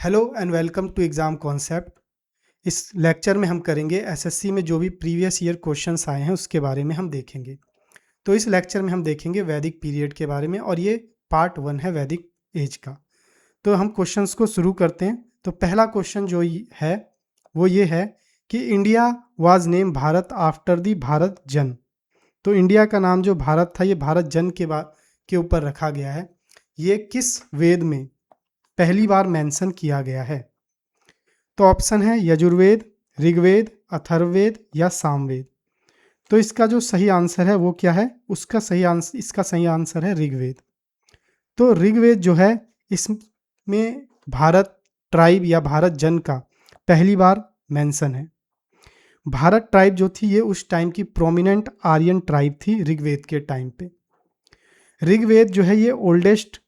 Hello and welcome to exam concept. इस lecture में हम करेंगे एसएससी में जो भी प्रीवियस ईयर क्वेश्चंस आए हैं उसके बारे में हम देखेंगे। तो इस लेक्चर में हम देखेंगे वैदिक पीरियड के बारे में और ये पार्ट 1 है वैदिक एज का। तो हम क्वेश्चंस को शुरू करते हैं। तो पहला क्वेश्चन जो है वो ये है कि India was name Bharat after the Bharat जन। तो इंडिया का नाम जो भारत था ये भारत जन के ऊपर रखा गया है। ये किस वेद में पहली बार मेंशन किया गया है? तो ऑप्शन है यजुर्वेद, ऋग्वेद, अथर्ववेद या सामवेद। तो इसका जो सही आंसर है वो क्या है? इसका सही आंसर है ऋग्वेद। तो ऋग्वेद जो है इसमें भारत ट्राइब या भारत जन का पहली बार मेंशन है। भारत ट्राइब जो थी ये उस टाइम की प्रोमिनेंट आर्यन ट्राइब थी ऋग्वेद के टाइम पे। ऋग्वेद जो है ये ओल्डेस्ट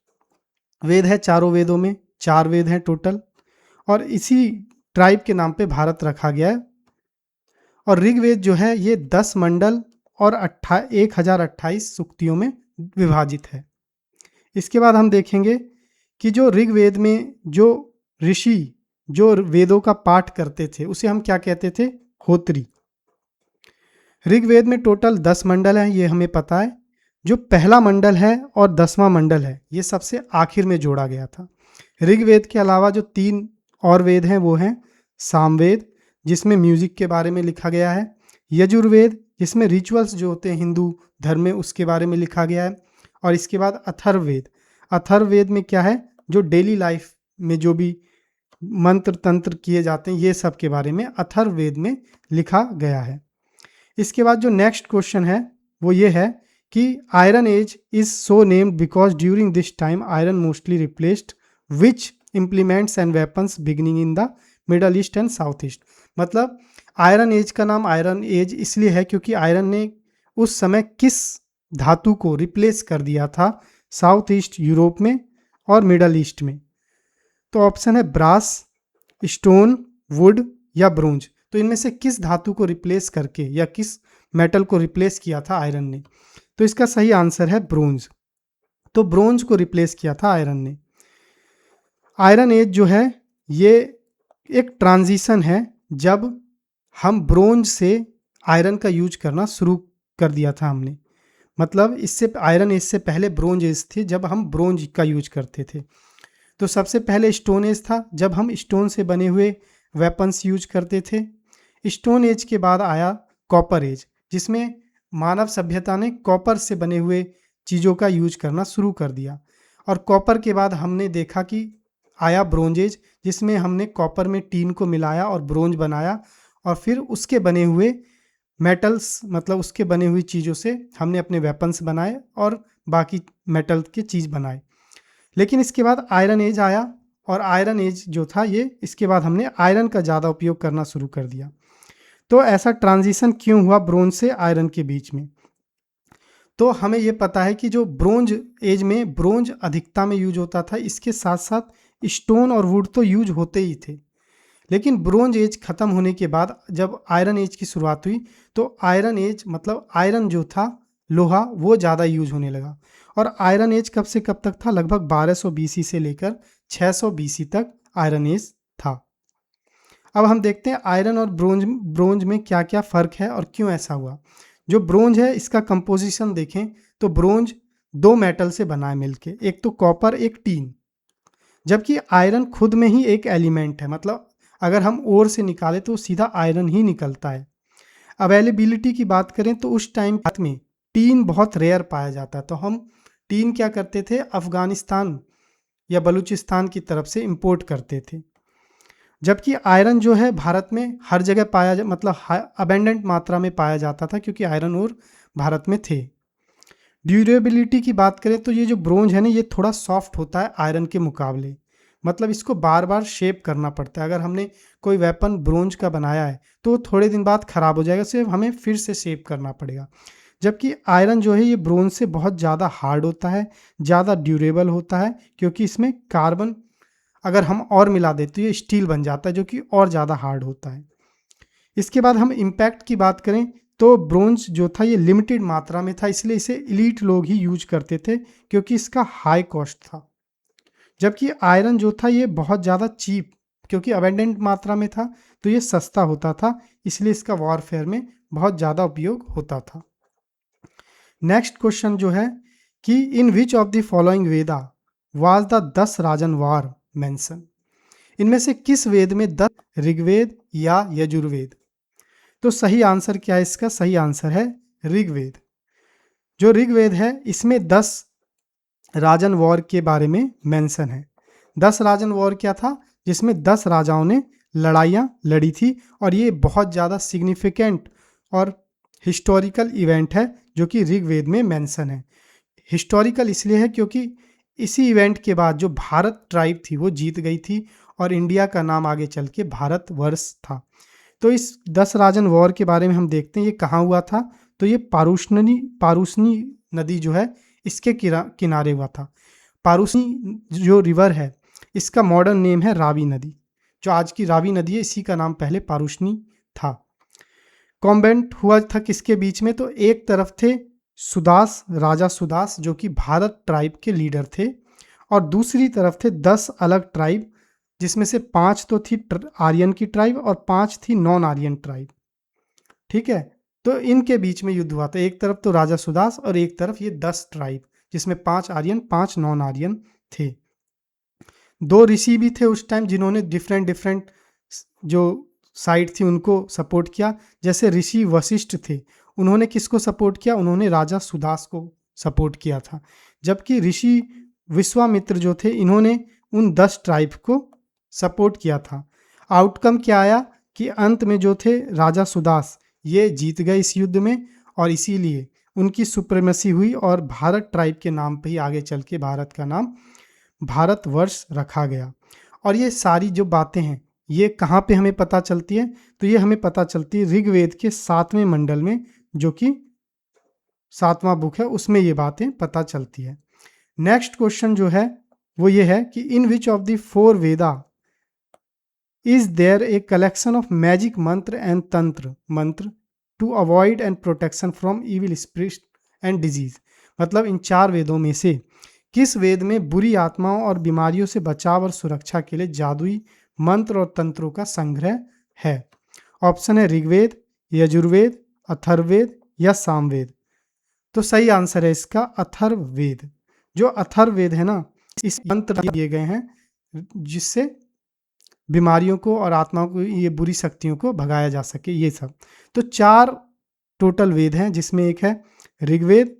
वेद है, चारों वेदों में 4 वेद हैं टोटल, और इसी ट्राइब के नाम पे भारत रखा गया है। और ऋग्वेद जो है ये 10 मंडल और 1028 सूक्तियों में विभाजित है। इसके बाद हम देखेंगे कि जो ऋग्वेद में जो ऋषि जो वेदों का पाठ करते थे उसे हम क्या कहते थे? होत्री। ऋग्वेद में टोटल 10 मंडल हैं, ये हमें पता है। जो पहला मंडल है और 10वां मंडल है ये सबसे आखिर में जोड़ा गया था। ऋग्वेद के अलावा जो 3 और वेद हैं वो हैं सामवेद जिसमें म्यूजिक के बारे में लिखा गया है, यजुर्वेद जिसमें रिचुअल्स जो होते हैं हिंदू धर्म में उसके बारे में लिखा गया है, और इसके बाद अथर्ववेद। अथर्ववेद में क्या है? जो डेली लाइफ में जो भी मंत्र तंत्र किए जाते हैं ये सब के बारे में अथर्ववेद में लिखा गया है। इसके बाद जो नेक्स्ट क्वेश्चन है वो ये है कि iron age is so named because during this time iron mostly replaced which implements and weapons beginning in the Middle East and South East. मतलब आयरन एज का नाम आयरन एज इसलिए है क्योंकि आयरन ने उस समय किस धातु को रिप्लेस कर दिया था साउथ ईस्ट यूरोप में और मिडल ईस्ट में? तो ऑप्शन है ब्रास, स्टोन, वुड या ब्रोंज। तो इनमें से किस धातु को रिप्लेस करके या किस मेटल को रिप्लेस किया था आयरन ने? तो इसका सही आंसर है ब्रोंज। तो ब्रोंज को रिप्लेस किया था आयरन ने। आयरन एज जो है ये एक ट्रांजिशन है जब हम ब्रोंज से आयरन का यूज करना शुरू कर दिया था हमने। मतलब इससे आयरन एज से पहले ब्रोंज एज थी जब हम ब्रोंज का यूज करते थे। तो सबसे पहले स्टोन एज था जब हम स्टोन से बने हुए वेपन्स यूज करते थे। स्टोन एज के बाद आया कॉपर एज जिसमें मानव सभ्यता ने कॉपर से बने हुए चीज़ों का यूज करना शुरू कर दिया। और कॉपर के बाद हमने देखा कि आया ब्रोंज एज जिसमें हमने कॉपर में टीन को मिलाया और ब्रोंज बनाया, और फिर उसके बने हुए मेटल्स मतलब उसके बने हुई चीज़ों से हमने अपने वेपन्स बनाए और बाकी मेटल के चीज़ बनाए। लेकिन इसके बाद आयरन एज आया और आयरन एज जो था ये इसके बाद हमने आयरन का ज़्यादा उपयोग करना शुरू कर दिया। तो ऐसा ट्रांजिशन क्यों हुआ ब्रोंज से आयरन के बीच में? तो हमें ये पता है कि जो ब्रोंज एज में ब्रोंज अधिकता में यूज होता था, इसके साथ साथ स्टोन और वुड तो यूज होते ही थे। लेकिन ब्रोंज एज खत्म होने के बाद जब आयरन एज की शुरुआत हुई तो आयरन एज मतलब आयरन जो था लोहा वो ज़्यादा यूज होने लगा। और आयरन एज कब से कब तक था? लगभग 1200 बीसी से लेकर 600 बीसी तक आयरन एज था। अब हम देखते हैं आयरन और ब्रोंज में क्या क्या फ़र्क है और क्यों ऐसा हुआ। जो ब्रोंज है इसका कंपोजिशन देखें तो ब्रोंज 2 मेटल से बना है मिलके, एक तो कॉपर एक टीन। जबकि आयरन खुद में ही एक एलिमेंट है, मतलब अगर हम ओर से निकालें तो सीधा आयरन ही निकलता है। अवेलेबिलिटी की बात करें तो उस टाइम में टीन बहुत रेयर पाया जाता, तो हम टीन क्या करते थे? अफगानिस्तान या बलूचिस्तान की तरफ से इंपोर्ट करते थे। जबकि आयरन जो है भारत में हर जगह मतलब अबेंडेंट मात्रा में पाया जाता था क्योंकि आयरन और भारत में थे। ड्यूरेबिलिटी की बात करें तो ये जो ब्रोंज है ना ये थोड़ा सॉफ्ट होता है आयरन के मुकाबले, मतलब इसको बार बार शेप करना पड़ता है। अगर हमने कोई वेपन ब्रोंज का बनाया है तो थोड़े दिन बाद ख़राब हो जाएगा, सिर्फ हमें फिर से शेप करना पड़ेगा। जबकि आयरन जो है ये ब्रोंज से बहुत ज़्यादा हार्ड होता है, ज़्यादा ड्यूरेबल होता है, क्योंकि इसमें कार्बन अगर हम और मिला दें तो ये स्टील बन जाता है जो कि और ज़्यादा हार्ड होता है। इसके बाद हम इम्पैक्ट की बात करें तो ब्रोंज जो था ये लिमिटेड मात्रा में था, इसलिए इसे इलीट लोग ही यूज करते थे क्योंकि इसका हाई कॉस्ट था। जबकि आयरन जो था ये बहुत ज़्यादा चीप, क्योंकि अबेंडेंट मात्रा में था तो ये सस्ता होता था, इसलिए इसका वॉरफेयर में बहुत ज़्यादा उपयोग होता था। नेक्स्ट क्वेश्चन जो है कि in which of the following Veda was the 10 राजन वार मेंशन, इनमें से किस वेद में 10, ऋग्वेद या यजुर्वेद? तो सही आंसर क्या है इसका? सही आंसर है ऋग्वेद। जो ऋग्वेद है इसमें 10 राजन वॉर के बारे में मेंशन है। 10 राजन वॉर क्या था? जिसमें 10 राजाओं ने लड़ाइयाँ लड़ी थी, और ये बहुत ज़्यादा सिग्निफिकेंट और हिस्टोरिकल इवेंट है जो कि ऋग्वेद में मेंशन है। हिस्टोरिकल इसलिए है क्योंकि इसी इवेंट के बाद जो भारत ट्राइब थी वो जीत गई थी, और इंडिया का नाम आगे चल के भारतवर्ष था। तो इस 10 राजन वॉर के बारे में हम देखते हैं ये कहाँ हुआ था। तो ये पारूसनी नदी जो है इसके किनारे हुआ था। पारूसनी जो रिवर है इसका मॉडर्न नेम है रावी नदी, जो आज की रावी नदी है इसी का नाम पहले पारूसनी था। कॉम्बेंट हुआ था किसके बीच में? तो एक तरफ थे सुदास, राजा सुदास जो कि भारत ट्राइब के लीडर थे, और दूसरी तरफ थे 10 अलग ट्राइब, जिसमें से 5 तो थी आर्यन की ट्राइब और 5 थी नॉन आर्यन ट्राइब। ठीक है, तो इनके बीच में युद्ध हुआ था। एक तरफ तो राजा सुदास और एक तरफ ये 10 ट्राइब, जिसमें 5 आर्यन 5 नॉन आर्यन थे। 2 ऋषि भी थे उस टाइम जिन्होंने डिफरेंट डिफरेंट जो साइड थी उनको सपोर्ट किया। जैसे ऋषि वशिष्ठ थे, उन्होंने किसको सपोर्ट किया? उन्होंने राजा सुदास को सपोर्ट किया था। जबकि ऋषि विश्वामित्र जो थे इन्होंने उन 10 ट्राइब को सपोर्ट किया था। आउटकम क्या आया कि अंत में जो थे राजा सुदास ये जीत गए इस युद्ध में, और इसीलिए उनकी सुप्रीमेसी हुई, और भारत ट्राइब के नाम पे ही आगे चल के भारत का नाम भारतवर्ष रखा गया। और ये सारी जो बातें हैं ये कहाँ पे हमें पता चलती है? तो ये हमें पता चलती है ऋग्वेद के 7वें मंडल में, जो कि 7वां बुक है, उसमें ये बातें पता चलती है। नेक्स्ट क्वेश्चन जो है वो ये है कि in which of the 4 Veda is there a collection of magic mantra and tantra mantra to avoid and protection from evil spirit and disease. मतलब इन 4 वेदों में से किस वेद में बुरी आत्माओं और बीमारियों से बचाव और सुरक्षा के लिए जादुई मंत्र और तंत्रों का संग्रह है? ऑप्शन है ऋग्वेद, यजुर्वेद, अथर्ववेद या सामवेद। तो सही आंसर है इसका अथर्ववेद। जो अथर्ववेद है ना, इस मंत्र दिए गए हैं जिससे बीमारियों को और आत्माओं को, ये बुरी शक्तियों को भगाया जा सके, ये सब। तो 4 टोटल वेद हैं, जिसमें एक है ऋग्वेद,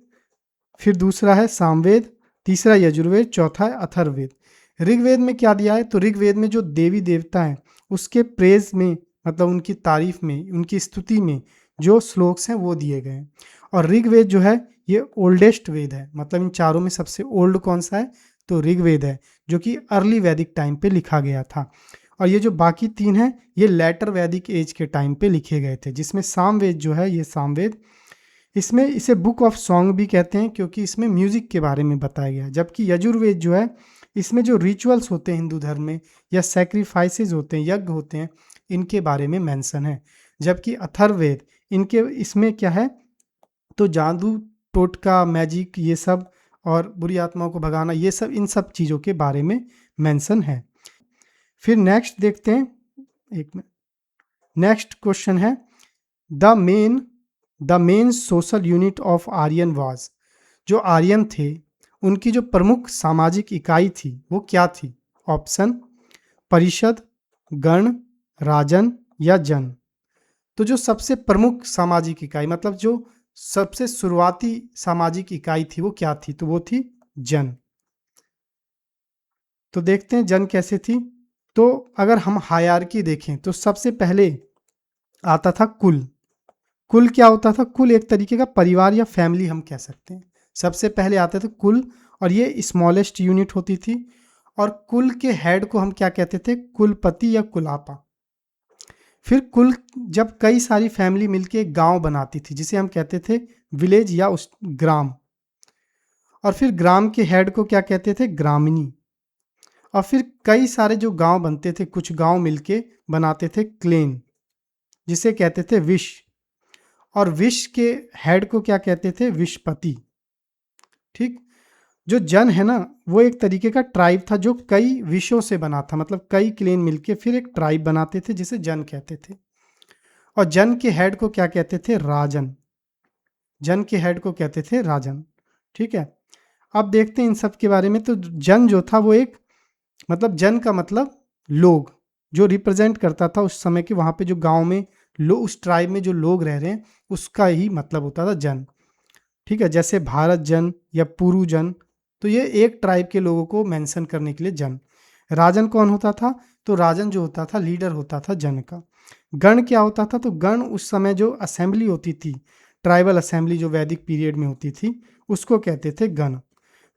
फिर दूसरा है सामवेद, तीसरा यजुर्वेद, चौथा है अथर्ववेद। ऋग्वेद में क्या दिया है? तो ऋग्वेद में जो देवी देवता हैं उसके प्रेज में, मतलब उनकी तारीफ में, उनकी स्तुति में जो श्लोक्स हैं वो दिए गए हैं। और ऋग्वेद जो है ये ओल्डेस्ट वेद है, मतलब इन चारों में सबसे ओल्ड कौन सा है? तो ऋग्वेद है, जो कि अर्ली वैदिक टाइम पे लिखा गया था। और ये जो बाकी 3 हैं ये लेटर वैदिक एज के टाइम पे लिखे गए थे, जिसमें सामवेद जो है, ये सामवेद, इसमें इसे बुक ऑफ सॉन्ग भी कहते हैं क्योंकि इसमें म्यूजिक के बारे में बताया गया है। जबकि यजुर्वेद जो है इसमें जो रिचुअल्स होते हैं हिंदू धर्म में, या सैक्रिफाइसेस होते हैं, यज्ञ होते हैं, इनके बारे में मेंशन है। जबकि अथर्ववेद इनके इसमें क्या है? तो जादू टोटका मैजिक ये सब और बुरी आत्माओं को भगाना, ये सब, इन सब चीज़ों के बारे में मेंशन है। फिर नेक्स्ट देखते हैं, एक मिनट। नेक्स्ट क्वेश्चन है the main social unit of Aryan was. जो आर्यन थे उनकी जो प्रमुख सामाजिक इकाई थी वो क्या थी? ऑप्शन परिषद, गण, राजन या जन। तो जो सबसे प्रमुख सामाजिक इकाई, मतलब जो सबसे शुरुआती सामाजिक इकाई थी वो क्या थी? तो वो थी जन। तो देखते हैं जन कैसे थी। तो अगर हम हायरार्की देखें तो सबसे पहले आता था कुल। कुल क्या होता था? कुल एक तरीके का परिवार या फैमिली हम कह सकते हैं। सबसे पहले आते थे कुल, और ये स्मॉलेस्ट यूनिट होती थी। और कुल के हेड को हम क्या कहते थे? कुलपति या कुलापा। फिर कुल, जब कई सारी फैमिली मिलके एक गांव बनाती थी जिसे हम कहते थे विलेज या उस ग्राम। और फिर ग्राम के हेड को क्या कहते थे? ग्रामिनी। और फिर कई सारे जो गांव बनते थे, कुछ गांव मिलके बनाते थे क्लेन, जिसे कहते थे विश। और विश के हेड को क्या कहते थे? विशपति। ठीक। जो जन है ना, वो एक तरीके का ट्राइब था जो कई विषयों से बना था, मतलब कई क्लेन मिलके फिर एक ट्राइब बनाते थे जिसे जन कहते थे। और जन के हेड को क्या कहते थे? राजन। जन के हेड को कहते थे राजन। ठीक है, अब देखते हैं इन सब के बारे में। तो जन जो था वो एक, मतलब जन का मतलब लोग, जो रिप्रेजेंट करता था उस समय के वहां पे जो गांव में उस ट्राइब में जो लोग रह रहे हैं उसका ही मतलब होता था जन। ठीक है, जैसे भारत जन या पुरु जन, तो ये एक ट्राइब के लोगों को मेंशन करने के लिए जन। राजन कौन होता था? तो राजन जो होता था लीडर होता था जन का। गण क्या होता था? तो गण उस समय जो असेंबली होती थी, ट्राइबल असेंबली जो वैदिक पीरियड में होती थी, उसको कहते थे गण।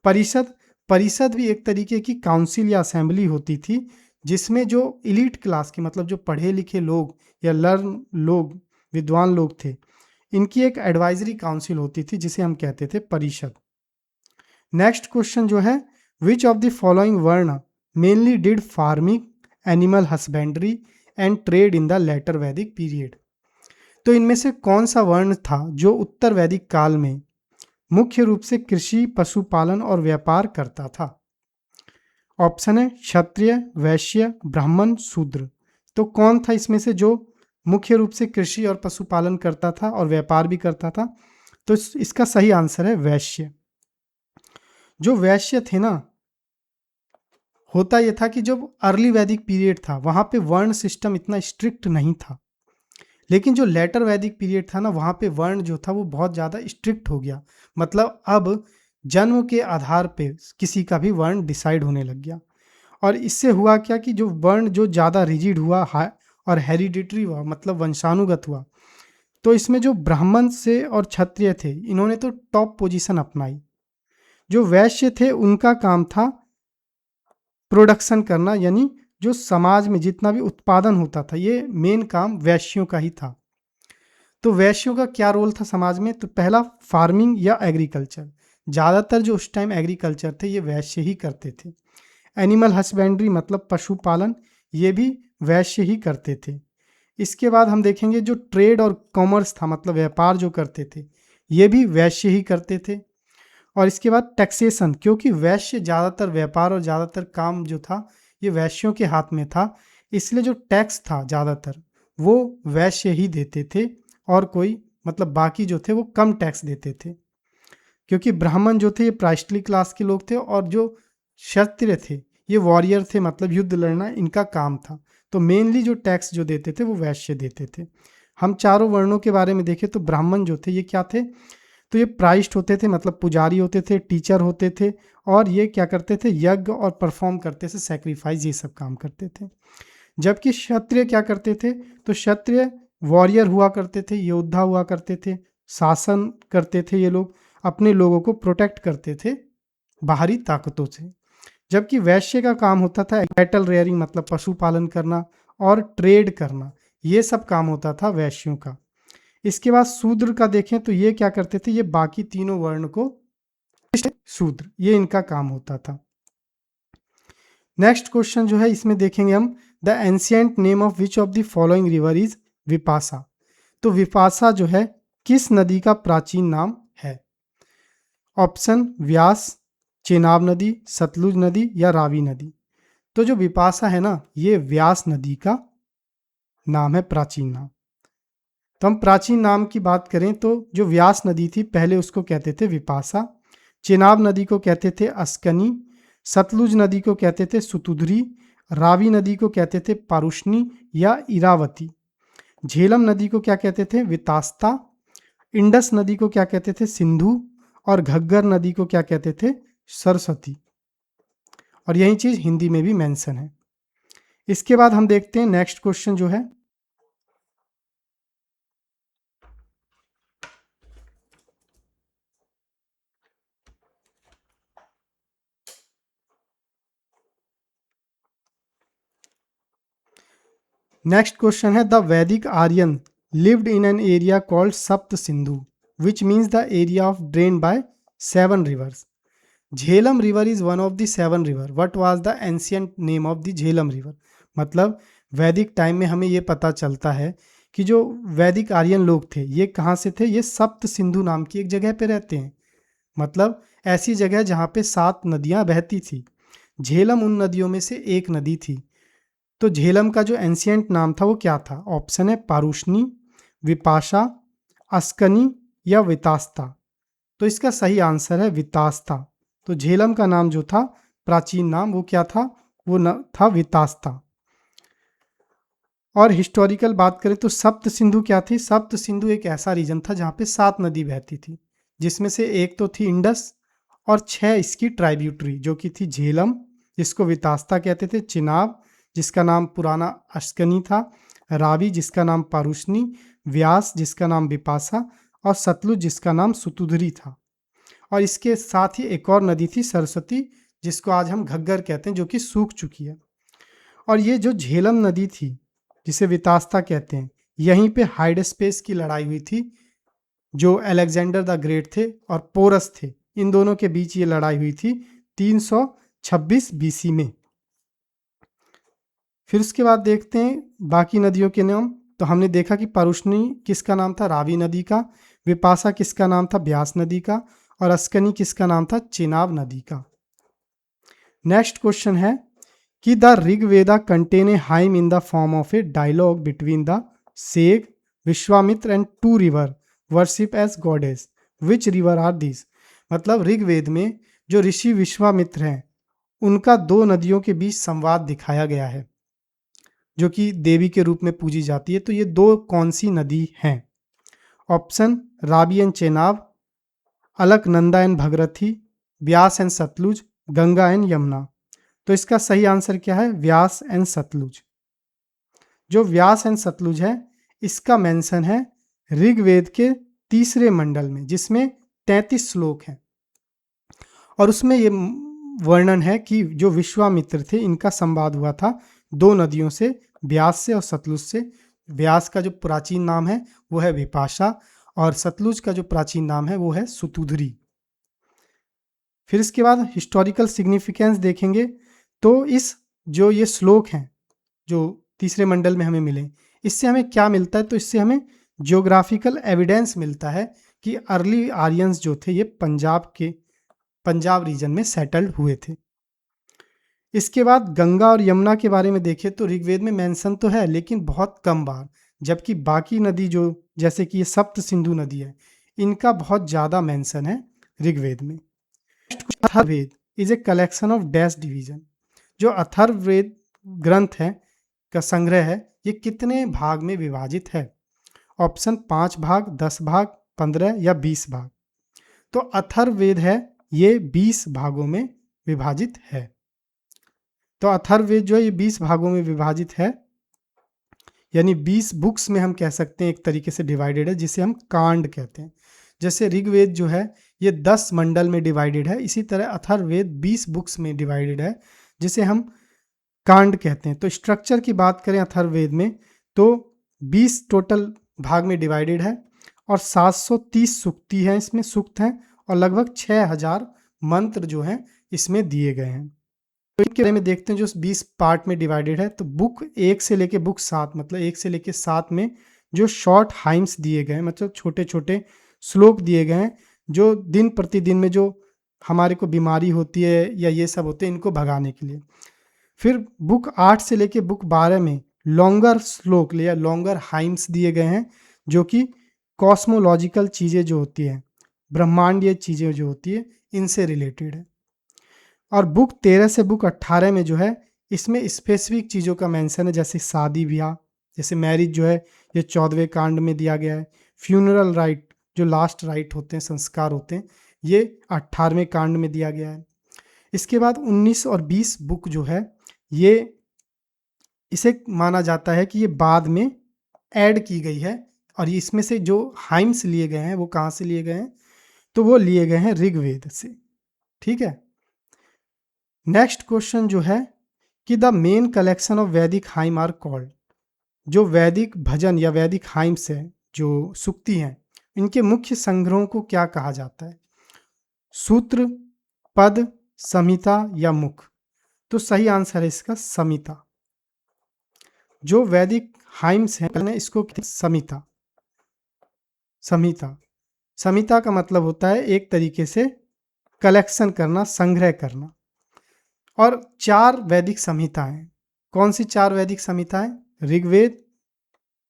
परिषद, परिषद भी एक तरीके की काउंसिल या असेंबली होती थी जिसमें जो इलीट क्लास के, मतलब जो पढ़े लिखे लोग या लर्न लोग, विद्वान लोग थे, इनकी एक एडवाइजरी काउंसिल होती थी जिसे हम कहते थे परिषद। नेक्स्ट क्वेश्चन जो है, which of the following varna mainly did farming, animal husbandry and trade in the later Vedic period? तो इनमें से कौन सा वर्ण था जो उत्तर वैदिक काल में मुख्य रूप से कृषि, पशुपालन और व्यापार करता था? ऑप्शन है क्षत्रिय, वैश्य, ब्राह्मण, शूद्र। तो कौन था इसमें से जो मुख्य रूप से कृषि और पशुपालन करता था और व्यापार भी करता था? तो इसका सही आंसर है वैश्य। जो वैश्य थे ना, होता यह था कि जब अर्ली वैदिक पीरियड था वहां पे वर्ण सिस्टम इतना स्ट्रिक्ट नहीं था, लेकिन जो लेटर वैदिक पीरियड था ना, वहां पे वर्ण जो था वो बहुत ज़्यादा स्ट्रिक्ट हो गया। मतलब अब जन्म के आधार पे किसी का भी वर्ण डिसाइड होने लग गया। और इससे हुआ क्या कि जो वर्ण जो ज़्यादा रिजिड हुआ और हेरिडिटरी हुआ, मतलब वंशानुगत हुआ, तो इसमें जो ब्राह्मण से और क्षत्रिय थे इन्होंने तो टॉप पोजीशन अपनाई। जो वैश्य थे उनका काम था प्रोडक्शन करना, यानी जो समाज में जितना भी उत्पादन होता था ये मेन काम वैश्यों का ही था। तो वैश्यों का क्या रोल था समाज में? तो पहला फार्मिंग या एग्रीकल्चर, ज़्यादातर जो उस टाइम एग्रीकल्चर थे ये वैश्य ही करते थे। एनिमल हस्बेंड्री मतलब पशुपालन, ये भी वैश्य ही करते थे। इसके बाद हम देखेंगे जो ट्रेड और कॉमर्स था, मतलब व्यापार जो करते थे, ये भी वैश्य ही करते थे। और इसके बाद टैक्सेशन, क्योंकि वैश्य ज़्यादातर व्यापार और ज़्यादातर काम जो था ये वैश्यों के हाथ में था, इसलिए जो टैक्स था ज़्यादातर वो वैश्य ही देते थे, और कोई, मतलब बाकी जो थे वो कम टैक्स देते थे। क्योंकि ब्राह्मण जो थे ये प्राइस्टली क्लास के लोग थे, और जो क्षत्रिय थे ये वॉरियर थे, मतलब युद्ध लड़ना इनका काम था। तो मेनली जो टैक्स जो देते थे वो वैश्य देते थे। हम चारों वर्णों के बारे में देखें तो ब्राह्मण जो थे ये क्या थे? तो ये प्राइस्ट होते थे, मतलब पुजारी होते थे, टीचर होते थे, और ये क्या करते थे? यज्ञ और परफॉर्म करते थे, सेक्रीफाइस, ये सब काम करते थे। जबकि क्षत्रिय क्या करते थे? तो क्षत्रिय वॉरियर हुआ करते थे, योद्धा हुआ करते थे, शासन करते थे, ये लोग अपने लोगों को प्रोटेक्ट करते थे बाहरी ताकतों से। जबकि वैश्य का काम होता था कैटल रेयरिंग, मतलब पशुपालन करना और ट्रेड करना, ये सब काम होता था वैश्यों का। इसके बाद शूद्र का देखें तो ये क्या करते थे? ये बाकी तीनों वर्ण को, शूद्र, ये इनका काम होता था। नेक्स्ट क्वेश्चन जो है इसमें देखेंगे हम, the ancient name of which of the following river is Vipasa? तो विपासा जो है किस नदी का प्राचीन नाम है? ऑप्शन व्यास, चेनाब नदी, सतलुज नदी या रावी नदी। तो जो विपासा है ना, ये व्यास नदी का नाम है, प्राचीन नाम। तो हम प्राचीन नाम की बात करें तो जो व्यास नदी थी पहले उसको कहते थे विपासा, चेनाब नदी को कहते थे अस्कनी, सतलुज नदी को कहते थे सुतुद्री, रावी नदी को कहते थे पारुष्णी या इरावती, झेलम नदी को क्या कहते थे? वितास्ता, इंडस नदी को क्या कहते थे? सिंधु, और घग्गर नदी को क्या कहते थे? सरस्वती। और यही चीज हिंदी में भी मेंशन है। इसके बाद हम देखते हैं नेक्स्ट क्वेश्चन जो है, नेक्स्ट क्वेश्चन है, the Vedic Aryan lived in an area called Sapta Sindhu which means the area of drain by 7 rivers. Jhelum river is one of the 7 river. What was the ancient name of the Jhelum river? मतलब Vedic time में हमें ये पता चलता है कि जो वैदिक आर्यन लोग थे ये कहाँ से थे? ये सप्त सिंधु नाम की एक जगह पे रहते हैं। मतलब ऐसी जगह जहाँ पे 7 नदियाँ बहती थी। झेलम उन नदियों में से एक नदी थी। तो झेलम का जो एंशिएंट नाम था वो क्या था? ऑप्शन है पारुष्णी, विपाशा, अस्कनी या वितास्ता। तो इसका सही आंसर है वितास्ता। तो झेलम का नाम जो था, प्राचीन नाम, वो क्या था? वो था वितास्ता। और हिस्टोरिकल बात करें तो सप्त सिंधु क्या थी? सप्त सिंधु एक ऐसा रीजन था जहाँ पे 7 नदी बहती थी, जिसमें से एक तो थी इंडस और 6 इसकी ट्राइब्यूटरी, जो कि थी झेलम जिसको वितास्ता कहते थे, चिनाब जिसका नाम पुराना अश्कनी था, रावी जिसका नाम पारुष्णी, व्यास जिसका नाम बिपाशा और सतलुज जिसका नाम सुतुदरी था। और इसके साथ ही एक और नदी थी सरस्वती, जिसको आज हम घग्गर कहते हैं, जो कि सूख चुकी है। और ये जो झेलम नदी थी, जिसे वितास्ता कहते हैं, यहीं पे हाइडेस्पेस की लड़ाई हुई थी। जो अलेक्जेंडर द ग्रेट थे और पोरस थे, इन दोनों के बीच ये लड़ाई हुई थी 326 बीसी में। फिर उसके बाद देखते हैं बाकी नदियों के नाम। तो हमने देखा कि पारुष्णी किसका नाम था? रावी नदी का। विपाशा किसका नाम था? ब्यास नदी का। और अस्कनी किसका नाम था? चिनाब नदी का। नेक्स्ट क्वेश्चन है कि the Rigveda contain a hymn in the form of a dialogue between the sage, Vishwamitra and two river worship as goddess, which river are these? मतलब ऋग्वेद में जो ऋषि विश्वामित्र हैं, उनका 2 नदियों के बीच संवाद दिखाया गया है, जो कि देवी के रूप में पूजी जाती है। तो ये 2 कौन सी नदी हैं? Option Ravi and Chenab, Alaknanda and Bhagirathi, Beas and Sutlej, Ganga and Yamuna. तो इसका सही आंसर क्या है? व्यास एंड सतलुज। जो व्यास एंड सतलुज है, इसका मेंशन है ऋग्वेद के 3रे मंडल में, जिसमें 33 श्लोक हैं। और उसमें ये वर्णन है कि जो विश्वामित्र थे, इनका संवाद हुआ था 2 नदियों से, ब्यास से और सतलुज से। व्यास का जो प्राचीन नाम है वो है विपाशा, और सतलुज का जो प्राचीन नाम है वो है सुतुदरी। फिर इसके बाद हिस्टोरिकल सिग्निफिकेंस देखेंगे। तो इस जो ये श्लोक हैं जो 3रे मंडल में हमें मिले, इससे हमें क्या मिलता है? तो इससे हमें जियोग्राफिकल एविडेंस मिलता है कि अर्ली आर्यंस जो थे, ये पंजाब रीजन में सेटल्ड हुए थे। इसके बाद गंगा और यमुना के बारे में देखें तो ऋग्वेद में मेंशन तो है, लेकिन बहुत कम बार, जबकि बाकी नदी जो जैसे कि ये सप्त सिंधु नदी है, इनका बहुत ज़्यादा मेंशन है ऋग्वेद में। Atharvaveda is a collection of dash division. जो अथर्ववेद ग्रंथ है का संग्रह है, ये कितने भाग में विभाजित है? ऑप्शन 5 भाग, 10 भाग, 15 या 20 भाग। तो अथर्ववेद है, ये 20 भागों में विभाजित है। तो अथर्ववेद जो है ये 20 भागों में विभाजित है, यानी 20 बुक्स में हम कह सकते हैं, एक तरीके से डिवाइडेड है, जिसे हम कांड कहते हैं। जैसे ऋग्वेद जो है ये 10 मंडल में डिवाइडेड है, इसी तरह अथर्ववेद 20 बुक्स में डिवाइडेड है, जिसे हम कांड कहते हैं। तो स्ट्रक्चर की बात करें अथर्ववेद में, तो 20 टोटल भाग में डिवाइडेड है, और 730 सूक्ति हैं, इसमें सूक्त हैं, और लगभग 6000 मंत्र जो हैं इसमें दिए गए हैं। तो इनके बारे में देखते हैं। जो 20 पार्ट में डिवाइडेड है, तो बुक 1 से लेके बुक 7, मतलब 1 से लेके 7 में जो शॉर्ट हाइम्स दिए गए हैं, मतलब छोटे छोटे श्लोक दिए गए हैं, जो दिन प्रतिदिन में जो हमारे को बीमारी होती है या ये सब होते हैं, इनको भगाने के लिए। फिर बुक 8 से लेके बुक 12 में लॉन्गर श्लोक या लॉन्गर हाइम्स दिए गए हैं, जो कि कॉस्मोलॉजिकल चीज़ें जो होती हैं, ब्रह्मांडीय चीज़ें जो होती है, इनसे रिलेटेड है। और बुक 13 से बुक 18 में जो है, इसमें स्पेसिफिक चीज़ों का मेंशन है, जैसे शादी ब्याह, जैसे मैरिज जो है ये 14वें कांड में दिया गया है। फ्यूनरल राइट, जो लास्ट राइट होते हैं, संस्कार होते हैं, ये 18वें कांड में दिया गया है। इसके बाद 19 और 20 बुक जो है, ये इसे माना जाता है कि ये बाद में ऐड की गई है, और इसमें से जो हाइम्स लिए गए हैं वो कहाँ से लिए गए हैं? तो वो लिए गए हैं ऋग्वेद से। ठीक है। नेक्स्ट क्वेश्चन जो है कि द मेन कलेक्शन ऑफ वैदिक हाइम आर कॉल्ड। जो वैदिक भजन या वैदिक हाइम्स है, जो सूक्ति हैं, इनके मुख्य संग्रहों को क्या कहा जाता है? सूत्र, पद, संहिता या मुख? तो सही आंसर है इसका संहिता। जो वैदिक हाइम्स हैं, इसको कहते हैं संहिता। संहिता, संहिता का मतलब होता है एक तरीके से कलेक्शन करना, संग्रह करना। और 4 वैदिक संहिताएं। कौन सी 4 वैदिक संहिताएं? ऋग्वेद,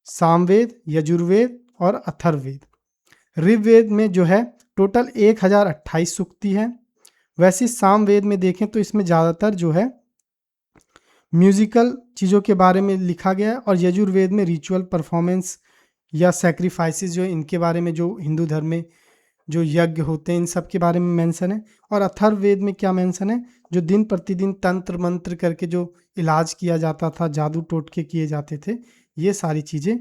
सामवेद, यजुर्वेद और अथर्ववेद। ऋग्वेद में जो है टोटल 1028 सूक्ति है। वैसे सामवेद में देखें तो इसमें ज़्यादातर जो है म्यूजिकल चीज़ों के बारे में लिखा गया है, और यजुर्वेद में रिचुअल परफॉर्मेंस या सैक्रिफाइसेस जो इनके बारे में, जो हिंदू धर्म में जो यज्ञ होते हैं इन सब के बारे में मेंशन है। और अथर्ववेद में क्या मेंशन है? जो दिन प्रतिदिन तंत्र मंत्र करके जो इलाज किया जाता था, जादू टोटके किए जाते थे, ये सारी चीज़ें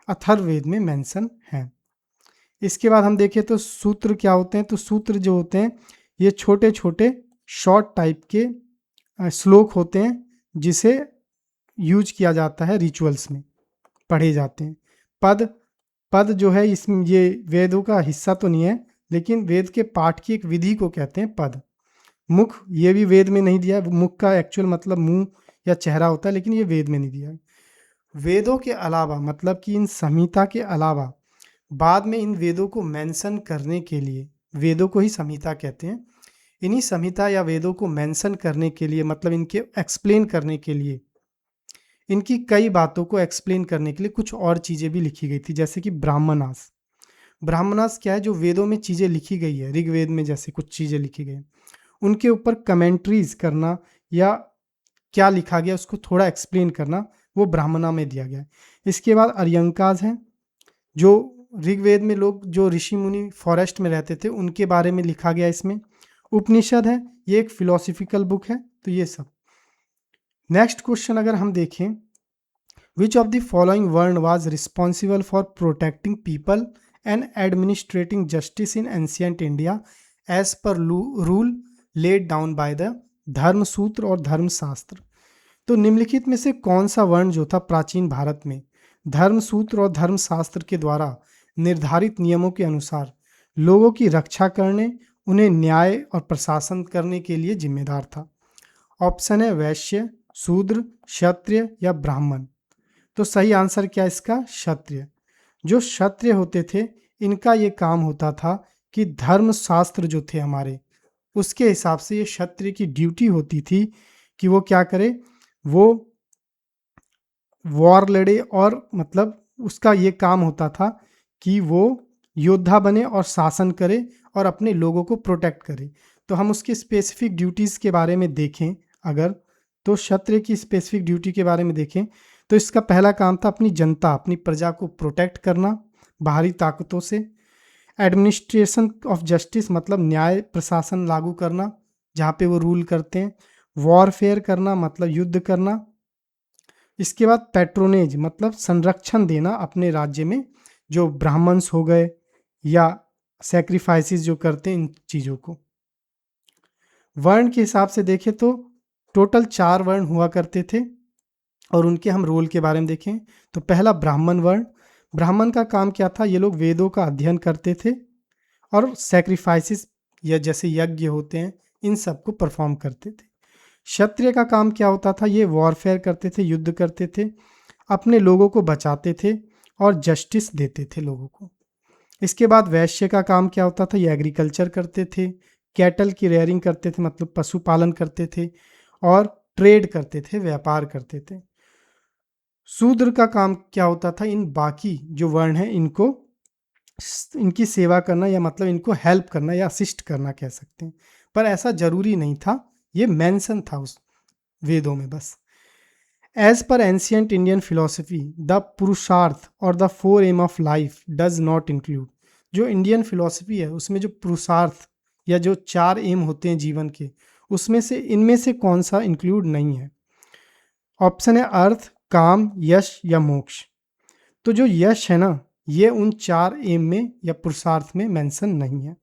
अथर्ववेद में मेंशन हैं। इसके बाद हम देखें तो सूत्र क्या होते हैं? तो सूत्र जो होते हैं ये छोटे छोटे शॉर्ट टाइप के श्लोक होते हैं, जिसे यूज किया जाता है रिचुअल्स में, पढ़े जाते हैं। पद जो है इसमें ये वेदों का हिस्सा तो नहीं है, लेकिन वेद के पाठ की एक विधि को कहते हैं पद। मुख ये भी वेद में नहीं दिया है। मुख का एक्चुअल मतलब मुंह या चेहरा होता है, लेकिन ये वेद में नहीं दिया है। वेदों के अलावा, मतलब कि इन संहिता के अलावा बाद में इन वेदों को मेंशन करने के लिए, वेदों को ही संहिता कहते हैं, इन्हीं संहिता या वेदों को मेंशन करने के लिए, मतलब इनके एक्सप्लेन करने के लिए, इनकी कई बातों को एक्सप्लेन करने के लिए कुछ और चीज़ें भी लिखी गई थी, जैसे कि ब्राह्मणास। ब्राह्मणास क्या है? जो वेदों में चीज़ें लिखी गई है, ऋग्वेद में जैसे कुछ चीज़ें लिखी गई, उनके ऊपर कमेंट्रीज करना या क्या लिखा गया उसको थोड़ा एक्सप्लेन करना, वो ब्राह्मणा में दिया गया है। इसके बाद अर्यंकाज हैं, जो ऋग्वेद में लोग जो ऋषि मुनि फॉरेस्ट में रहते थे उनके बारे में लिखा गया इसमें। उपनिषद है, ये एक फिलोसफिकल बुक है। तो ये सब। नेक्स्ट क्वेश्चन अगर हम देखें, which of the following varna was responsible for protecting people and administrating justice in ancient India as per rule laid down by the Dharmasutra और धर्मशास्त्र? तो निम्नलिखित में से कौन सा वर्ण जो था प्राचीन भारत में धर्मसूत्र और धर्मशास्त्र के द्वारा निर्धारित नियमों के अनुसार लोगों की रक्षा करने, उन्हें न्याय और प्रशासन करने के लिए जिम्मेदार था? ऑप्शन है वैश्य, शूद्र, क्षत्रिय या ब्राह्मण। तो सही आंसर क्या है इसका? क्षत्रिय। जो क्षत्रिय होते थे इनका ये काम होता था कि धर्मशास्त्र जो थे हमारे, उसके हिसाब से ये क्षत्रिय की ड्यूटी होती थी कि वो क्या करे, वो वॉर लड़े, और मतलब उसका ये काम होता था कि वो योद्धा बने और शासन करे और अपने लोगों को प्रोटेक्ट करे। तो हम उसके स्पेसिफिक ड्यूटीज़ के बारे में देखें अगर, तो क्षत्रिय की स्पेसिफिक ड्यूटी के बारे में देखें तो इसका पहला काम था अपनी जनता, अपनी प्रजा को प्रोटेक्ट करना बाहरी ताकतों से। एडमिनिस्ट्रेशन ऑफ जस्टिस मतलब न्याय प्रशासन लागू करना जहाँ पे वो रूल करते हैं। वॉरफेयर करना मतलब युद्ध करना। इसके बाद पैट्रोनेज मतलब संरक्षण देना अपने राज्य में, जो ब्राह्मण्स हो गए या सैक्रिफाइसेस जो करते हैं इन चीज़ों को। वर्ण के हिसाब से देखें तो टोटल 4 वर्ण हुआ करते थे, और उनके हम रोल के बारे में देखें तो पहला ब्राह्मण वर्ण। ब्राह्मण का काम क्या था? ये लोग वेदों का अध्ययन करते थे और सैक्रिफाइसेस या जैसे यज्ञ होते हैं इन सब को परफॉर्म करते थे। क्षत्रिय का काम क्या होता था? ये वॉरफेयर करते थे, युद्ध करते थे, अपने लोगों को बचाते थे और जस्टिस देते थे लोगों को। इसके बाद वैश्य का काम क्या होता था? ये एग्रीकल्चर करते थे, कैटल की रेयरिंग करते थे मतलब पशुपालन करते थे, और ट्रेड करते थे, व्यापार करते थे। शूद्र का काम क्या होता था? इन बाकी जो वर्ण हैं इनको, इनकी सेवा करना या मतलब इनको हेल्प करना या असिस्ट करना कह सकते हैं, पर ऐसा जरूरी नहीं था, ये मेंशन था उस वेदों में बस। As per ancient Indian philosophy the purushartha और the 4 aim of life does not include. जो इंडियन फिलोसफी है उसमें जो पुरुषार्थ या जो 4 एम होते हैं जीवन के, उसमें से इनमें से कौन सा इंक्लूड नहीं है? ऑप्शन है अर्थ, काम, यश या मोक्ष। तो जो यश है ना, ये उन 4 एम में या पुरुषार्थ में मेंशन नहीं है।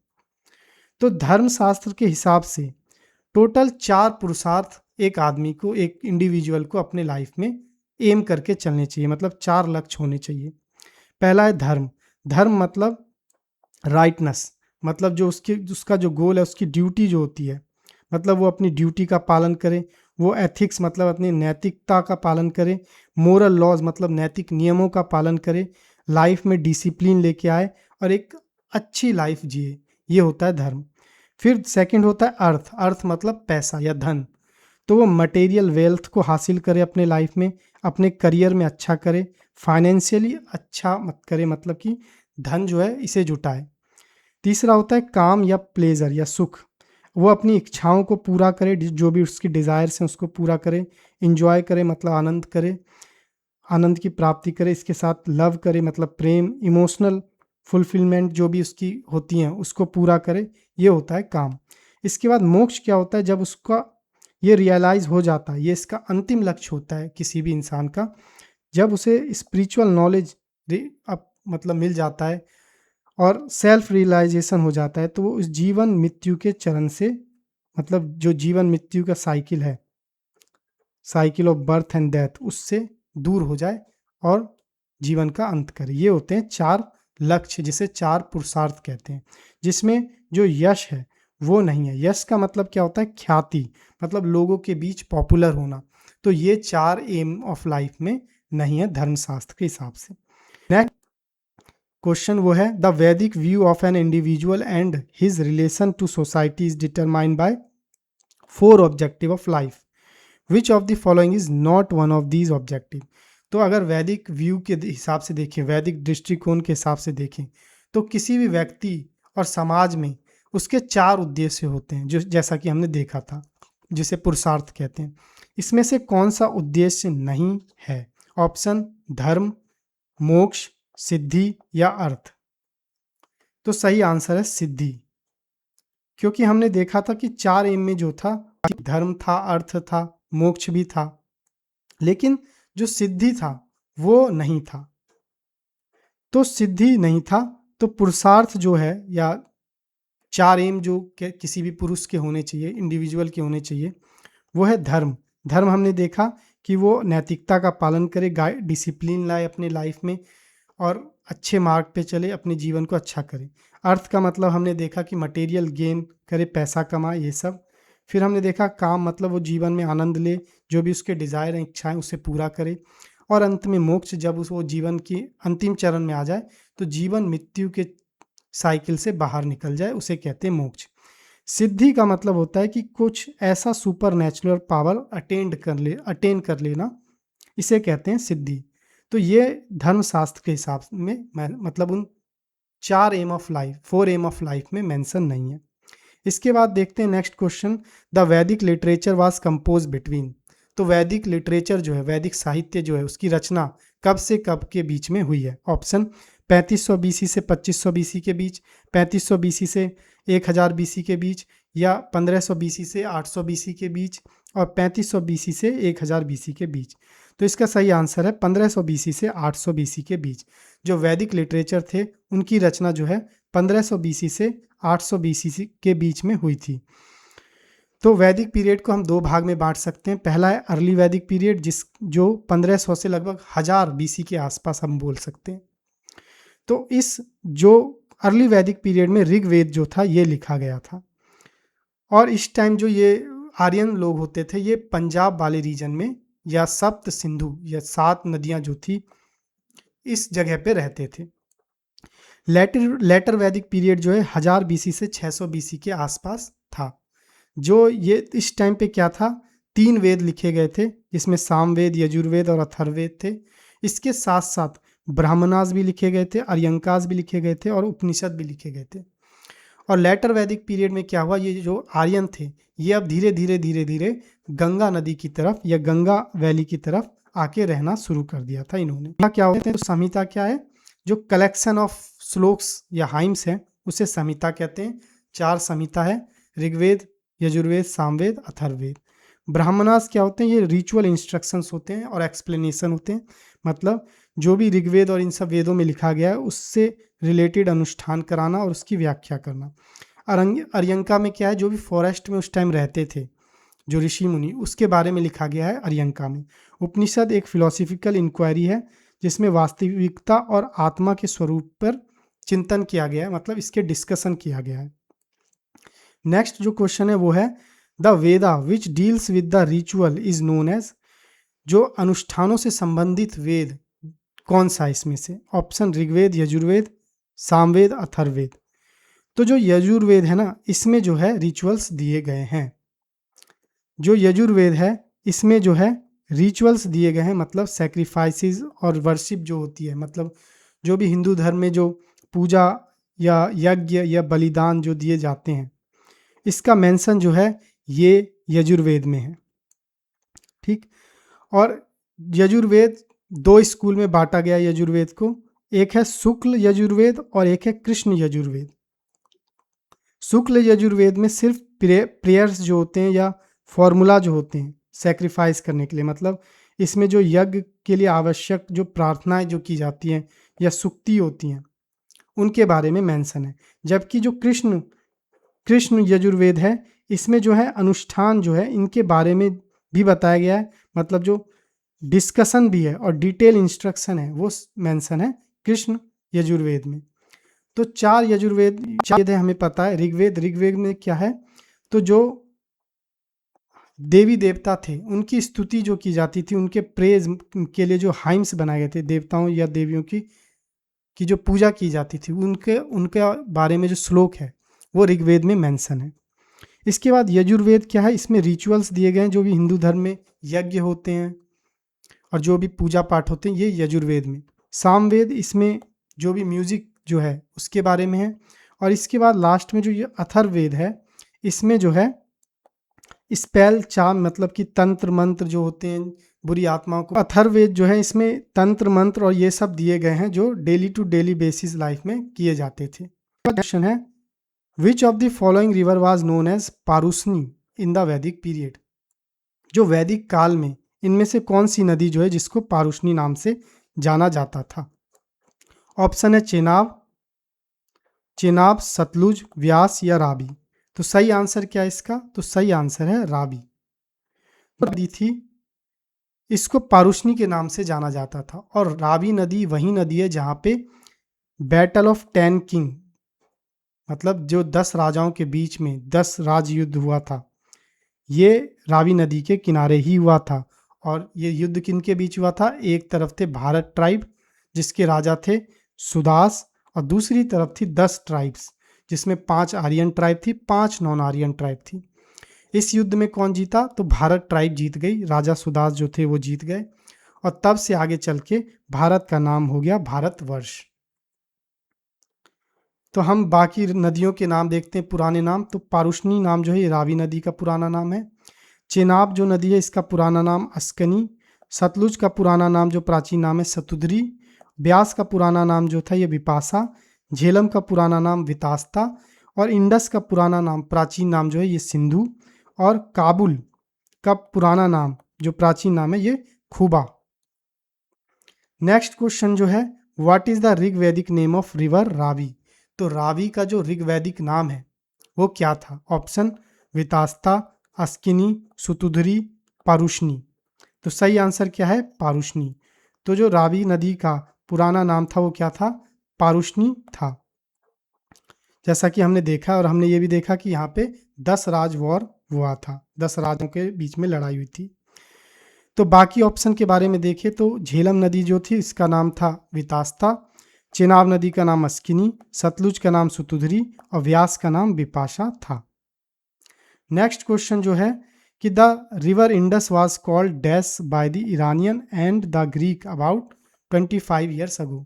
तो धर्मशास्त्र के हिसाब से टोटल 4 पुरुषार्थ एक आदमी को, एक इंडिविजुअल को अपने लाइफ में एम करके चलने चाहिए, मतलब 4 लक्ष्य होने चाहिए। पहला है धर्म। धर्म मतलब राइटनेस, मतलब जो उसका जो गोल है, उसकी ड्यूटी जो होती है, मतलब वो अपनी ड्यूटी का पालन करे। वो एथिक्स मतलब अपनी नैतिकता का पालन करे। मोरल लॉज मतलब नैतिक नियमों का पालन करे। लाइफ में डिसिप्लिन लेके आए और एक अच्छी लाइफ जिए, ये होता है धर्म। फिर सेकंड होता है अर्थ, अर्थ मतलब पैसा या धन। तो वो मटेरियल वेल्थ को हासिल करे अपने लाइफ में, अपने करियर में अच्छा करे, फाइनेंशियली अच्छा मत करे, मतलब कि धन जो है इसे जुटाए। तीसरा होता है काम या प्लेजर या सुख, वो अपनी इच्छाओं को पूरा करे, जो भी उसकी डिज़ायर्स हैं उसको पूरा करे, इंजॉय करे मतलब आनंद करे, आनंद की प्राप्ति करे, इसके साथ लव करे मतलब प्रेम, इमोशनल फुलफिलमेंट जो भी उसकी होती हैं उसको पूरा करे, ये होता है काम। इसके बाद मोक्ष क्या होता है, जब उसका ये रियलाइज़ हो जाता है, ये इसका अंतिम लक्ष्य होता है किसी भी इंसान का, जब उसे स्पिरिचुअल नॉलेज मतलब मिल जाता है और सेल्फ रियलाइजेशन हो जाता है, तो वो उस जीवन मृत्यु के चरण से, मतलब जो जीवन मृत्यु का साइकिल है, cycle of birth and death, उससे दूर हो जाए और जीवन का अंत करे। ये होते हैं 4 लक्ष्य, जिसे 4 पुरुषार्थ कहते हैं, जिसमें जो यश है वो नहीं है। यश का मतलब क्या होता है, ख्याति, मतलब लोगों के बीच पॉपुलर होना। तो ये 4 एम ऑफ लाइफ में नहीं है धर्मशास्त्र के हिसाब से। नेक्स्ट क्वेश्चन वो है, the Vedic view of an individual and his relation to society is determined by 4 objective of life, which of the following is not one of these objective. तो अगर वैदिक व्यू के हिसाब से देखें, वैदिक दृष्टिकोण के हिसाब से देखें, तो किसी भी व्यक्ति और समाज में उसके 4 उद्देश्य होते हैं, जो जैसा कि हमने देखा था, जिसे पुरुषार्थ कहते हैं। इसमें से कौन सा उद्देश्य नहीं है? ऑप्शन धर्म, मोक्ष, सिद्धि या अर्थ। तो सही आंसर है सिद्धि, क्योंकि हमने देखा था कि 4 एम में जो था, धर्म था, अर्थ था, मोक्ष भी था, लेकिन जो सिद्धि था वो नहीं था। तो सिद्धि नहीं था, तो पुरुषार्थ जो है, या 4 एम जो किसी भी पुरुष के होने चाहिए, इंडिविजुअल के होने चाहिए, वो है धर्म। धर्म हमने देखा कि वो नैतिकता का पालन करे, डिसिप्लिन लाए अपने लाइफ में और अच्छे मार्ग पे चले, अपने जीवन को अच्छा करे। अर्थ का मतलब हमने देखा कि मटेरियल गेन करे, पैसा कमाए, ये सब। फिर हमने देखा काम मतलब वो जीवन में आनंद ले, जो भी उसके डिज़ायर हैं, इच्छाएं, उसे पूरा करे। और अंत में मोक्ष, जब वो जीवन की अंतिम चरण में आ जाए, तो जीवन मृत्यु के साइकिल से बाहर निकल जाए, उसे कहते हैं मोक्ष। सिद्धि का मतलब होता है कि कुछ ऐसा सुपर नेचुरल पावर अटेन कर लेना, इसे कहते हैं सिद्धि। तो ये धर्मशास्त्र के हिसाब में मतलब उन 4 aim of life, 4 aim of life में मेंशन नहीं है। इसके बाद देखते हैं next question, the Vedic literature was compose between. तो वैदिक लिटरेचर जो है, वैदिक साहित्य जो है, उसकी रचना कब से कब के बीच में हुई है? ऑप्शन 3500 बीसी से 2500 बीसी के बीच, 3500 बीसी से 1000 बीसी के बीच, या 1500 बीसी से 800 बीसी के बीच, और 3500 बीसी से 1000 बीसी के बीच। तो इसका सही आंसर है 1500 बीसी से 800 बीसी के बीच। जो वैदिक लिटरेचर थे उनकी रचना जो है 1500 बीसी से 800 बीसी के बीच में हुई थी। तो वैदिक पीरियड को हम 2 भाग में बांट सकते हैं। पहला है अर्ली वैदिक पीरियड, जो 1500 से लगभग 1000 बीसी के आसपास हम बोल सकते हैं। तो इस जो अर्ली वैदिक पीरियड में ऋग्वेद जो था ये लिखा गया था, और इस टाइम जो ये आर्यन लोग होते थे, ये पंजाब वाले रीजन में, या सप्त सिंधु या 7 नदियां जो थी, इस जगह पे रहते थे। लेटर वैदिक पीरियड जो है 1000 बीसी से 600 बीसी के आसपास था। जो ये इस टाइम पे क्या था, 3 वेद लिखे गए थे, जिसमें सामवेद, यजुर्वेद और अथर्ववेद थे। इसके साथ साथ ब्राह्मणास भी लिखे गए थे, अर्यंकास भी लिखे गए थे, और उपनिषद भी लिखे गए थे। और लेटर वैदिक पीरियड में क्या हुआ, ये जो आर्यन थे, ये अब धीरे धीरे गंगा नदी की तरफ या गंगा वैली की तरफ आके रहना शुरू कर दिया था इन्होंने। क्या होते हैं, तो संहिता क्या है, जो कलेक्शन ऑफ श्लोक्स या हाइम्स हैं, उसे संहिता कहते हैं। 4 संहिता है, ऋग्वेद, यजुर्वेद, सामवेद, अथर्ववेद। ब्राह्मणास क्या होते हैं, ये रिचुअल इंस्ट्रक्शंस होते हैं और एक्सप्लेनेशन होते हैं, मतलब जो भी ऋग्वेद और इन सब वेदों में लिखा गया है उससे रिलेटेड अनुष्ठान कराना और उसकी व्याख्या करना। अर्यंका में क्या है, जो भी फॉरेस्ट में उस टाइम रहते थे जो ऋषि मुनि, उसके बारे में लिखा गया है अर्यंका में। उपनिषद एक फिलोसॉफिकल इंक्वायरी है, जिसमें वास्तविकता और आत्मा के स्वरूप पर चिंतन किया गया है, मतलब इसके डिस्कशन किया गया है। नेक्स्ट जो क्वेश्चन है वो है, the Veda which deals with the ritual is known as. जो अनुष्ठानों से संबंधित वेद कौन सा इसमें से? ऑप्शन ऋग्वेद, यजुर्वेद, सामवेद, अथर्ववेद। तो जो यजुर्वेद है ना, इसमें जो है रिचुअल्स दिए गए हैं। जो यजुर्वेद है इसमें जो है रिचुअल्स दिए गए हैं, मतलब सैक्रिफाइसेस और वर्शिप जो होती है, मतलब जो भी हिंदू धर्म में जो पूजा या यज्ञ या बलिदान जो दिए जाते हैं, इसका मेंशन जो है ये यजुर्वेद में है। ठीक। और यजुर्वेद दो स्कूल में बांटा गया यजुर्वेद को, एक है शुक्ल यजुर्वेद और एक है कृष्ण यजुर्वेद। शुक्ल यजुर्वेद में सिर्फ प्रेयर्स जो होते हैं या फॉर्मूला जो होते हैं सेक्रीफाइस करने के लिए, मतलब इसमें जो यज्ञ के लिए आवश्यक जो प्रार्थनाएं जो की जाती हैं या सुक्ति होती हैं, उनके बारे में मेंशन है। जबकि जो कृष्ण यजुर्वेद है, इसमें जो है अनुष्ठान जो है इनके बारे में भी बताया गया है, मतलब जो डिस्कशन भी है और डिटेल इंस्ट्रक्शन है वो मेंशन है कृष्ण यजुर्वेद में। तो चार यजुर्वेद है, हमें पता है। ऋग्वेद में क्या है, तो जो देवी देवता थे उनकी स्तुति जो की जाती थी, उनके प्रेज के लिए जो हाइम्स बनाए गए थे, देवताओं या देवियों की जो पूजा की जाती थी, उनके बारे में जो श्लोक है वो ऋग्वेद में मेंशन है। इसके बाद यजुर्वेद क्या है, इसमें रिचुअल्स दिए गए हैं, जो भी हिंदू धर्म में यज्ञ होते हैं और जो भी पूजा पाठ होते हैं, ये यजुर्वेद में। सामवेद, इसमें जो भी म्यूजिक जो है उसके बारे में है। और इसके बाद लास्ट में जो ये अथर्ववेद है, इसमें जो है स्पेल चार्म, मतलब कि तंत्र मंत्र जो होते हैं बुरी आत्माओं को। अथर्ववेद जो है इसमें तंत्र मंत्र और ये सब दिए गए हैं जो daily to daily basis life में किए जाते थे। क्वेश्चन है, which of the following river was known as Parushni in the Vedic period. जो वैदिक काल में इनमें से कौन सी नदी जो है जिसको पारुसनी नाम से जाना जाता था। ऑप्शन है चेनाब, सतलुज, व्यास या रावी। तो सही आंसर क्या है इसका, तो सही आंसर है रावी। नदी थी, इसको पारुसनी के नाम से जाना जाता था। और रावी नदी वही नदी है जहां पे बैटल ऑफ 10 किंग, मतलब जो 10 राजाओं के बीच में 10 राज युद्ध हुआ था, ये रावी नदी के किनारे ही हुआ था। और ये युद्ध किन के बीच हुआ था, एक तरफ थे भारत ट्राइब जिसके राजा थे सुदास, और दूसरी तरफ थी 10 ट्राइब्स जिसमें 5 आर्यन ट्राइब थी, 5 नॉन आर्यन ट्राइब थी। इस युद्ध में कौन जीता, तो भारत ट्राइब जीत गई, राजा सुदास जो थे वो जीत गए। और तब से आगे चल के भारत का नाम हो गया भारतवर्ष। तो हम बाकी नदियों के नाम देखते हैं, पुराने नाम। तो पारुसनी नाम जो है ये रावी नदी का पुराना नाम है। चेनाब जो नदी है इसका पुराना नाम अस्कनी। सतलुज का पुराना नाम जो प्राचीन नाम है सतुद्री। ब्यास का पुराना नाम जो था ये विपासा। झेलम का पुराना नाम वितास्ता। और इंडस का पुराना नाम, प्राचीन नाम जो है ये सिंधु। और काबुल का पुराना नाम जो प्राचीन नाम है ये खुबा। नेक्स्ट क्वेश्चन जो है, what is the Rigvedic name of river Ravi. तो रावी का जो ऋग्वैदिक नाम है वो क्या था। ऑप्शन वितास्ता, अस्किनी, सुतुधरी, पारुशनी। तो सही आंसर क्या है, पारुशनी। तो जो रावी नदी का पुराना नाम था वो क्या था, पारुशनी था। जैसा कि हमने देखा, और हमने ये भी देखा कि यहाँ पे 10 राज वॉर हुआ था, 10 राजों के बीच में लड़ाई हुई थी। तो बाकी ऑप्शन के बारे में देखें तो झेलम नदी जो थी इसका नाम था वितास्ता, चेनाब नदी का नाम अस्किनी, सतलुज का नाम सुतुधरी और व्यास का नाम विपाशा था। नेक्स्ट क्वेश्चन जो है कि the river Indus was called dash by the Iranian and the Greek about 25 years ago.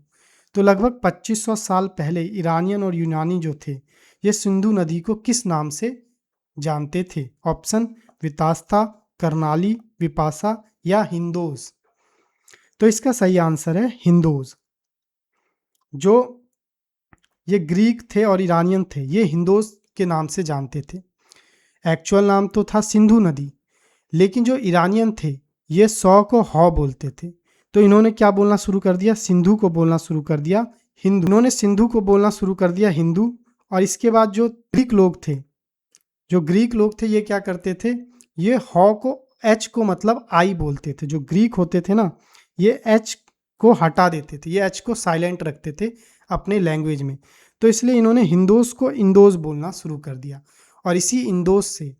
तो लगभग 2500 साल पहले ईरानियन और यूनानी जो थे ये सिंधु नदी को किस नाम से जानते थे। ऑप्शन वितास्ता, कर्नाली, विपासा या हिंदोज। तो इसका सही आंसर है हिंदोज। जो ये ग्रीक थे और ईरानियन थे ये हिंदोज के नाम से जानते थे। एक्चुअल नाम तो था सिंधु नदी, लेकिन जो ईरानियन थे ये 100 को हौ बोलते थे, तो इन्होंने क्या बोलना शुरू कर दिया, सिंधु को बोलना शुरू कर दिया हिंदू। इन्होंने सिंधु को बोलना शुरू कर दिया हिंदू। और इसके बाद जो ग्रीक लोग थे ये क्या करते थे, ये हौ को एच को मतलब आई बोलते थे। जो ग्रीक होते थे ना ये एच को हटा देते थे, ये एच को साइलेंट रखते थे अपने लैंग्वेज में। तो इसलिए इन्होंने हिंदोस को इंदोस बोलना शुरू कर दिया। और इसी इंदोस से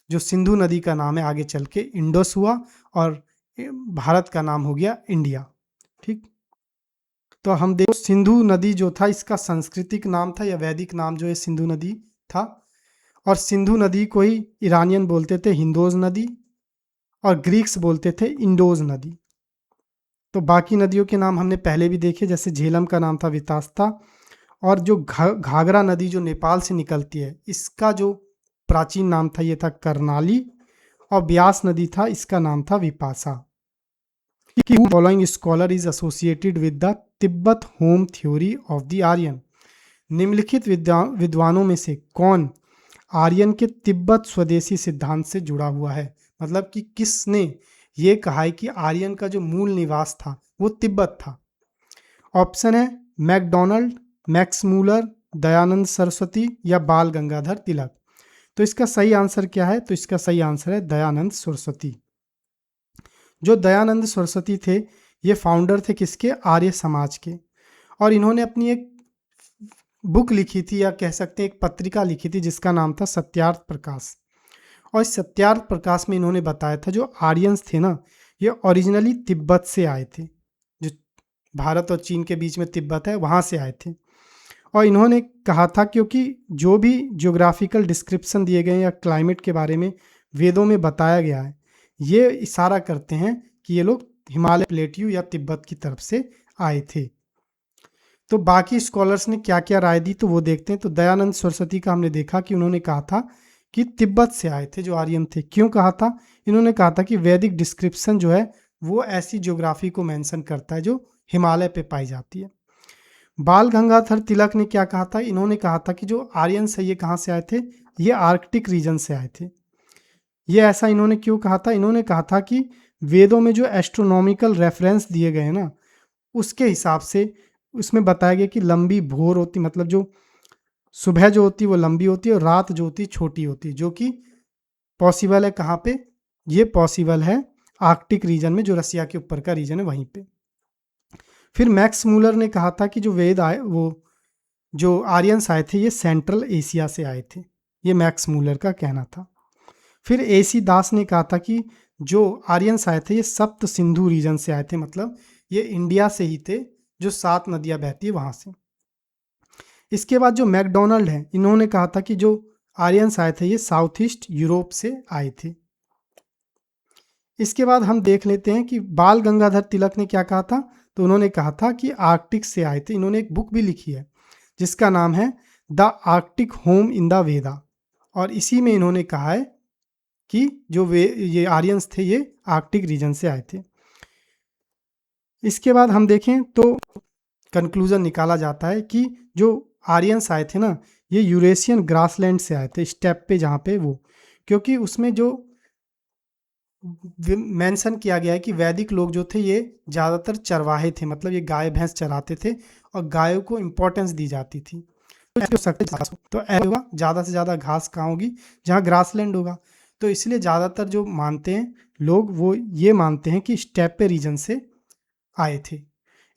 जो सिंधु नदी का नाम है आगे चल के इंडस हुआ और भारत का नाम हो गया इंडिया। ठीक। तो हम देखो सिंधु नदी जो था इसका सांस्कृतिक नाम था या वैदिक नाम जो है सिंधु नदी था। और सिंधु नदी को ही ईरानियन बोलते थे हिंदोज नदी और ग्रीक्स बोलते थे इंडोज नदी। तो बाकी नदियों के नाम हमने पहले भी देखे, जैसे झेलम का नाम था वितास्ता, और जो घाघरा नदी जो नेपाल से निकलती है इसका जो प्राचीन नाम था ये था कर्णाली, और ब्यास नदी था इसका नाम था Vipasa. Following scholar is associated with the Tibet home theory of the Aryan. निम्नलिखित विद्वानों में से कौन आर्यन के तिब्बत स्वदेशी सिद्धांत से जुड़ा हुआ है? मतलब कि किसने ये कहा है कि आर्यन का जो मूल निवास था वो तिब्बत था? ऑप्शन है McDonald, Max Muller, Dayanand Saraswati या बाल गंगाधर तिलक। तो इसका सही आंसर क्या है? तो इसका सही आंसर है दयानंद सरस्वती। जो दयानंद सरस्वती थे ये फाउंडर थे किसके? आर्य समाज के। और इन्होंने अपनी एक बुक लिखी थी या कह सकते हैं एक पत्रिका लिखी थी जिसका नाम था सत्यार्थ प्रकाश। और इस सत्यार्थ प्रकाश में इन्होंने बताया था जो आर्यंस थे ना ये ओरिजिनली तिब्बत से आए थे, जो भारत और चीन के बीच में तिब्बत है वहाँ से आए थे। और इन्होंने कहा था क्योंकि जो भी ज्योग्राफिकल डिस्क्रिप्शन दिए गए या क्लाइमेट के बारे में वेदों में बताया गया है ये इशारा करते हैं कि ये लोग हिमालय प्लेट्यू या तिब्बत की तरफ से आए थे। तो बाकी स्कॉलर्स ने क्या क्या राय दी तो वो देखते हैं। तो दयानंद सरस्वती का हमने देखा कि उन्होंने कहा था कि तिब्बत से आए थे जो आर्यन थे। क्यों कहा था? इन्होंने कहा था कि वैदिक डिस्क्रिप्शन जो है वो ऐसी ज्योग्राफी को मेंशन करता है जो हिमालय पे पाई जाती है। बाल गंगाधर तिलक ने क्या कहा था? इन्होंने कहा था कि जो आर्यंस है ये कहाँ से आए थे? ये आर्कटिक रीजन से आए थे। ये ऐसा इन्होंने क्यों कहा था? इन्होंने कहा था कि वेदों में जो एस्ट्रोनॉमिकल रेफरेंस दिए गए हैं ना उसके हिसाब से उसमें बताया गया कि लंबी भोर होती, मतलब जो सुबह जो होती वो लंबी होती है और रात जो होती छोटी होती, जो कि पॉसिबल है कहाँ पे? ये पॉसिबल है आर्कटिक रीजन में, जो रसिया के ऊपर का रीजन है वहीं पे। फिर मैक्स मूलर ने कहा था कि जो वेद आए वो जो आर्यंस आए थे ये सेंट्रल एशिया से आए थे। ये मैक्स मूलर का कहना था। फिर एसी दास ने कहा था कि जो आर्यंस आए थे ये सप्त सिंधु रीजन से आए थे, मतलब ये इंडिया से ही थे जो 7 नदियां बहती है वहां से। इसके बाद जो मैकडोनल्ड है इन्होंने कहा था कि जो आर्यंस आए थे ये साउथ ईस्ट यूरोप से आए थे। इसके बाद हम देख लेते हैं कि बाल गंगाधर तिलक ने क्या कहा था। तो उन्होंने कहा था कि आर्कटिक से आए थे। इन्होंने एक बुक भी लिखी है जिसका नाम है the Arctic home in the Veda, और इसी में इन्होंने कहा है कि जो ये आर्यंस थे ये आर्कटिक रीजन से आए थे। इसके बाद हम देखें तो कंक्लूजन निकाला जाता है कि जो आर्यंस आए थे ना ये यूरेशियन ग्रासलैंड से आए थे, स्टेप पे जहाँ पे वो, क्योंकि उसमें जो मेंशन किया गया है कि वैदिक लोग जो थे ये ज़्यादातर चरवाहे थे, मतलब ये गाय भैंस चराते थे और गायों को इम्पोर्टेंस दी जाती थी। तो ऐसा होगा ज़्यादा से ज़्यादा घास कहाँ होगी? जहाँ ग्रासलैंड होगा। तो इसलिए ज़्यादातर जो मानते हैं लोग वो ये मानते हैं कि स्टेपे रीजन से आए थे।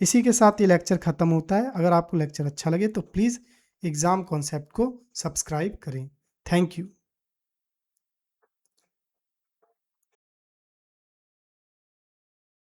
इसी के साथ ये लेक्चर ख़त्म होता है। अगर आपको लेक्चर अच्छा लगे तो प्लीज़ एग्ज़ाम कॉन्सेप्ट को सब्सक्राइब करें। Thank you.